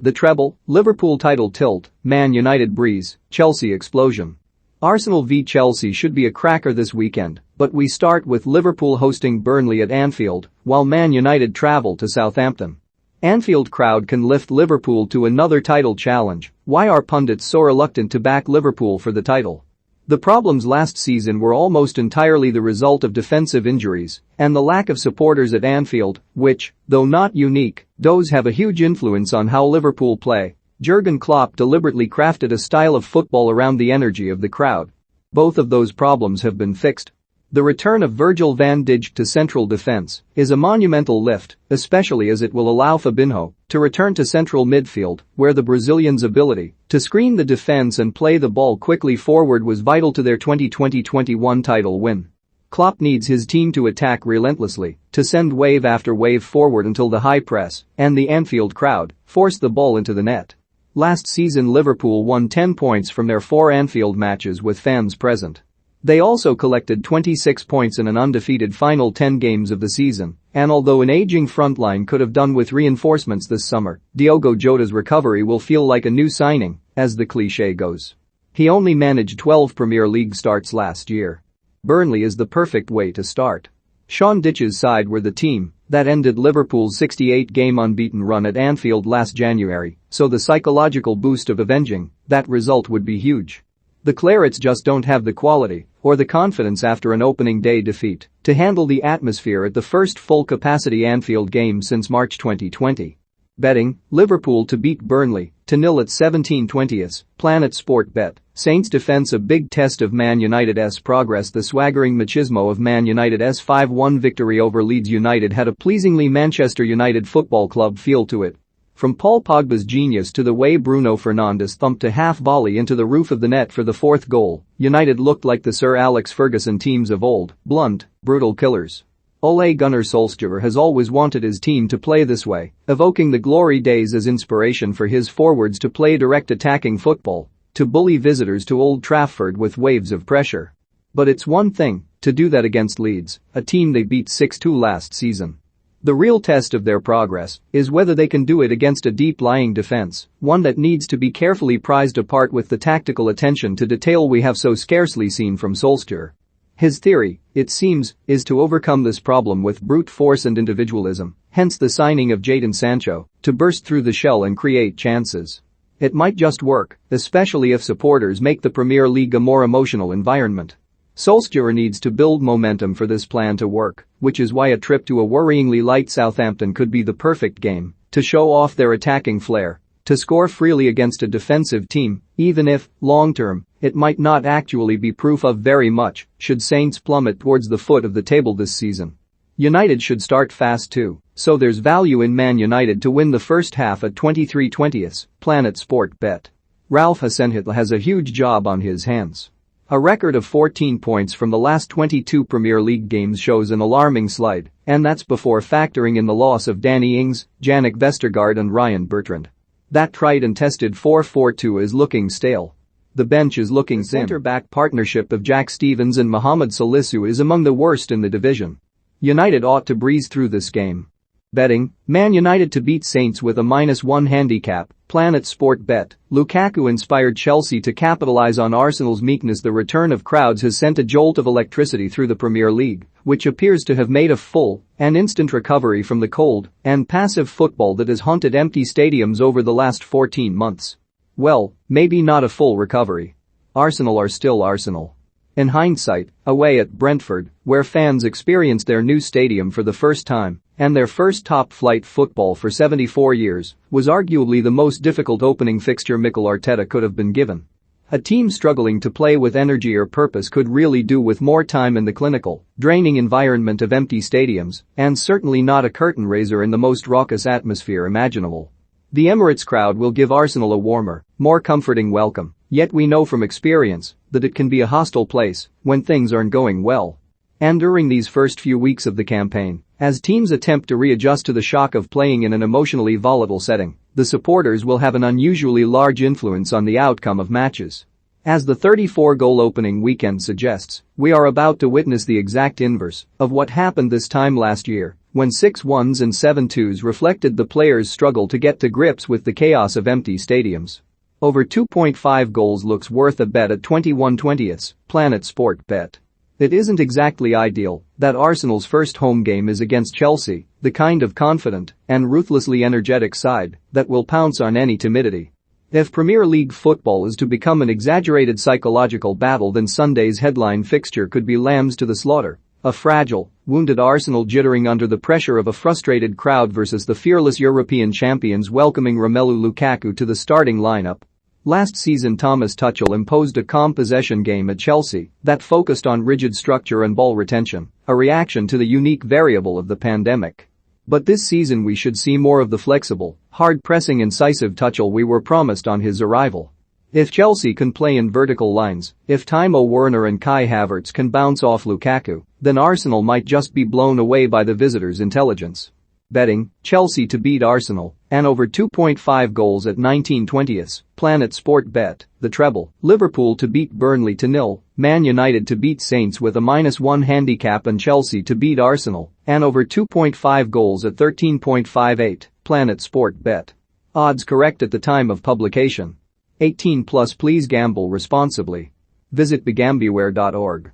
The treble, Liverpool title tilt, Man United breeze, Chelsea explosion. Arsenal v Chelsea should be a cracker this weekend, but we start with Liverpool hosting Burnley at Anfield, while Man United travel to Southampton. Anfield crowd can lift Liverpool to another title challenge. Why are pundits so reluctant to back Liverpool for the title? The problems last season were almost entirely the result of defensive injuries and the lack of supporters at Anfield, which, though not unique, does have a huge influence on how Liverpool play. Jurgen Klopp deliberately crafted a style of football around the energy of the crowd. Both of those problems have been fixed. The return of Virgil van Dijk to central defense is a monumental lift, especially as it will allow Fabinho to return to central midfield, where the Brazilian's ability to screen the defense and play the ball quickly forward was vital to their 2020-21 title win. Klopp needs his team to attack relentlessly, to send wave after wave forward until the high press and the Anfield crowd force the ball into the net. Last season Liverpool won 10 points from their 4 Anfield matches with fans present. They also collected 26 points in an undefeated final 10 games of the season, and although an aging frontline could have done with reinforcements this summer, Diogo Jota's recovery will feel like a new signing, as the cliché goes. He only managed 12 Premier League starts last year. Burnley is the perfect way to start. Sean Dyche's side were the team that ended Liverpool's 68-game unbeaten run at Anfield last January, so the psychological boost of avenging that result would be huge. The Clarets just don't have the quality or the confidence after an opening day defeat to handle the atmosphere at the first full-capacity Anfield game since March 2020. Betting, Liverpool to beat Burnley, 2-0 at 17/20. Planet Sportbet, Saints defense a big test of Man United's progress. The swaggering machismo of Man United's 5-1 victory over Leeds United had a pleasingly Manchester United Football Club feel to it. From Paul Pogba's genius to the way Bruno Fernandes thumped a half-volley into the roof of the net for the 4th goal, United looked like the Sir Alex Ferguson teams of old, blunt, brutal killers. Ole Gunnar Solskjaer has always wanted his team to play this way, evoking the glory days as inspiration for his forwards to play direct attacking football, to bully visitors to Old Trafford with waves of pressure. But it's one thing to do that against Leeds, a team they beat 6-2 last season. The real test of their progress is whether they can do it against a deep-lying defense, one that needs to be carefully prized apart with the tactical attention to detail we have so scarcely seen from Solskjaer. His theory, it seems, is to overcome this problem with brute force and individualism, hence the signing of Jadon Sancho, to burst through the shell and create chances. It might just work, especially if supporters make the Premier League a more emotional environment. Solskjaer needs to build momentum for this plan to work, which is why a trip to a worryingly light Southampton could be the perfect game to show off their attacking flair, to score freely against a defensive team, even if, long-term, it might not actually be proof of very much should Saints plummet towards the foot of the table this season. United should start fast too, so there's value in Man United to win the first half at 23/20. Planet Sportbet. Ralph Hasenhüttl has a huge job on his hands. A record of 14 points from the last 22 Premier League games shows an alarming slide, and that's before factoring in the loss of Danny Ings, Jannik Vestergaard and Ryan Bertrand. That tried and tested 4-4-2 is looking stale. The bench is looking thin. The centre-back partnership of Jack Stevens and Mohamed Salisu is among the worst in the division. United ought to breeze through this game. Betting, Man United to beat Saints with a -1 handicap. Planet Sportbet, Lukaku inspired Chelsea to capitalize on Arsenal's meekness. The return of crowds has sent a jolt of electricity through the Premier League, which appears to have made a full and instant recovery from the cold and passive football that has haunted empty stadiums over the last 14 months. Well, maybe not a full recovery. Arsenal are still Arsenal. In hindsight, away at Brentford, where fans experienced their new stadium for the first time, and their first top-flight football for 74 years, was arguably the most difficult opening fixture Mikel Arteta could have been given. A team struggling to play with energy or purpose could really do with more time in the clinical, draining environment of empty stadiums, and certainly not a curtain raiser in the most raucous atmosphere imaginable. The Emirates crowd will give Arsenal a warmer, more comforting welcome, yet we know from experience that it can be a hostile place when things aren't going well. And during these first few weeks of the campaign, as teams attempt to readjust to the shock of playing in an emotionally volatile setting, the supporters will have an unusually large influence on the outcome of matches. As the 34-goal opening weekend suggests, we are about to witness the exact inverse of what happened this time last year, when 6-1s and 7-2s reflected the players' struggle to get to grips with the chaos of empty stadiums. Over 2.5 goals looks worth a bet at 21/20ths, Planet Sport Bet. It isn't exactly ideal that Arsenal's first home game is against Chelsea, the kind of confident and ruthlessly energetic side that will pounce on any timidity. If Premier League football is to become an exaggerated psychological battle, then Sunday's headline fixture could be lambs to the slaughter. A fragile, wounded Arsenal jittering under the pressure of a frustrated crowd versus the fearless European champions welcoming Romelu Lukaku to the starting lineup. Last season Thomas Tuchel imposed a calm possession game at Chelsea that focused on rigid structure and ball retention, a reaction to the unique variable of the pandemic. But this season we should see more of the flexible, hard-pressing incisive Tuchel we were promised on his arrival. If Chelsea can play in vertical lines, if Timo Werner and Kai Havertz can bounce off Lukaku, then Arsenal might just be blown away by the visitors' intelligence. Betting, Chelsea to beat Arsenal, and over 2.5 goals at 19/20ths, Planet Sport Bet, the Treble, Liverpool to beat Burnley to 0, Man United to beat Saints with a -1 handicap and Chelsea to beat Arsenal, and over 2.5 goals at 13.58, Planet Sport Bet. Odds correct at the time of publication. 18+, please gamble responsibly. Visit begambeware.org.